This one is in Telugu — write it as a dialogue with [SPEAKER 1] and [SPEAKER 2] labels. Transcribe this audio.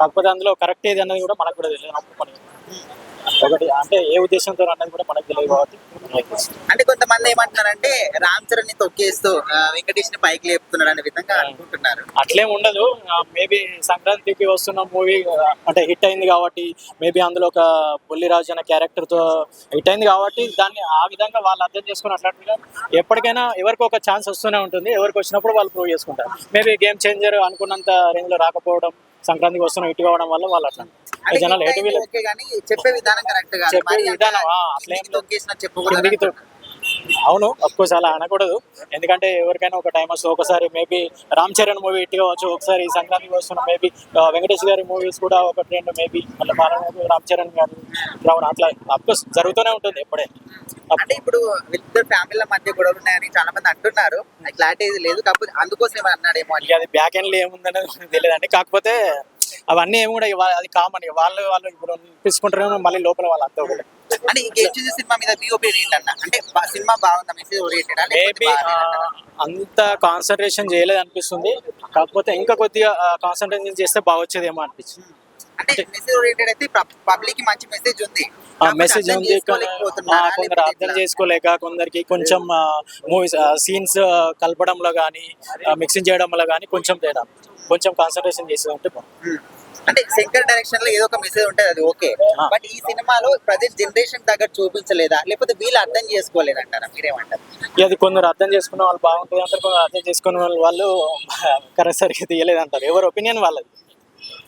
[SPEAKER 1] కాకపోతే అందులో కరెక్ట్ ఏది అన్నది కూడా మనకు కూడా తెలియదు అప్పుడు పని ఒకటి అంటే ఏ ఉద్దేశంతో అన్నది కూడా మనకు తెలియదు కాబట్టి
[SPEAKER 2] అంటే కొంతమంది ఏమంటున్నారంటే రామ్ చరణ్ ని తొక్కేస్తూ వెంకటేష్ ని పైకి లేపుతున్నాడు అనే విధంగా అనుకుంటున్నారు.
[SPEAKER 1] అట్లేం ఉండదు. మేబీ సంక్రాంతికి వస్తున్న మూవీ అంటే హిట్ అయింది కాబట్టి మేబీ అందులో ఒక బుల్లిరాజు అనే క్యారెక్టర్ తో హిట్ అయింది కాబట్టి దాన్ని ఆ విధంగా వాళ్ళు అర్థం చేసుకుని అట్లాంటిగా ఎప్పటికైనా ఎవరికి ఒక ఛాన్స్ వస్తూనే ఉంటుంది. ఎవరికి వచ్చినప్పుడు వాళ్ళు ప్రూవ్ చేసుకుంటారు. మేబీ గేమ్ చేంజర్ అనుకున్నంత రేంజ్ లో రాకపోవడం సంక్రాంతికి వస్తున్న హిట్ కావడం వల్ల వాళ్ళు అట్లా జనాలు హెట్ వీళ్ళు
[SPEAKER 2] ఓకే గానీ చెప్పే విధానం కరెక్ట్ కాదు.
[SPEAKER 1] చెప్పే
[SPEAKER 2] మరి
[SPEAKER 1] విధానం
[SPEAKER 2] కిందికి
[SPEAKER 1] అట్లేం
[SPEAKER 2] తొక్కేసిన చెప్పకూడదు
[SPEAKER 1] కిందికి
[SPEAKER 2] అంటున్నారు.
[SPEAKER 1] అవును అఫ్కోర్స్ అలా అనకూడదు. ఎందుకంటే ఎవరికైనా ఒక టైం వస్తుంది. ఒకసారి maybe Ram Charan movie hit కావచ్చు, ఒకసారి సంక్రాంతికి వస్తున్న మేబీ వెంకటేష్ గారి మూవీస్ కూడా ఒక ట్రెండ్ మేబీ మళ్ళీ రామ్ చరణ్ గారు రావడం అట్లా అఫ్కోర్స్ జరుగుతూనే ఉంటుంది ఎప్పుడే.
[SPEAKER 2] అంటే ఇప్పుడు వీళ్ళిద్దరు ఫ్యామిలీల మధ్య గొడవలు ఉన్నాయని చాలా మంది అంటున్నారు. నాకు క్లారిటీ లేదు, కాకపోతే అందుకోసం ఏమైనా అన్నాడేమో అని.
[SPEAKER 1] ఇక అది బ్యాక్ ఎండ్లో ఏముందనేది తెలియదండి. కాకపోతే అవన్నీ ఏమి కూడా అది కామన్. వాళ్ళు వాళ్ళు ఇప్పుడు తీసుకుంటారేమో మళ్ళీ లోపల వాళ్ళు అంతా ఒకటి.
[SPEAKER 2] అంటే ఈ గేమ్ చేసే సినిమా మీద మీ ఒపీనియన్ ఏంటన్నా? అంటే సినిమా బాగుందా, మెసేజ్ ఓరియంటెడా
[SPEAKER 1] మేబీ అంత కాన్సన్ట్రేషన్ చేయలేదు అనిపిస్తుంది. కాకపోతే ఇంకా కొద్దిగా కాన్సన్ట్రేషన్ చేస్తే బాగొచ్చేదేమో అనిపించింది.
[SPEAKER 2] అంటే మెసేజ్ ఓరియంటెడ్ అయితే పబ్లిక్ కి మంచి మెసేజ్ ఉంది.
[SPEAKER 1] మెసేజ్ ఉంది. కొందరు అర్థం చేసుకోలేక కొందరికి కొంచెం మూవీస్ సీన్స్ కలపడంలో కానీ మిక్సింగ్ చేయడంలో కానీ కొంచెం తేడా, కొంచెం కాన్సన్ట్రేషన్ చేసి ఉంటే
[SPEAKER 2] అంటే శంకర్ డైరెక్షన్ లో ఏదో ఒక మెసేజ్ ఉంటుంది, అది ఓకే. బట్ ఈ సినిమాలో ప్రజెంట్ జనరేషన్ తగ్గట్టు చూపించలేదా, లేకపోతే వీళ్ళు అర్థం చేసుకోలేదంటారా? మీరేమంటారు?
[SPEAKER 1] అది కొందరు అర్థం చేసుకున్న వాళ్ళు బాగుంటుంది అంటారు, కొందరు అర్థం చేసుకున్న వాళ్ళు కరెక్ట్ సరిగ్గా తీయలేదు అంటారు. ఎవరి ఒపీనియన్ వాళ్ళది.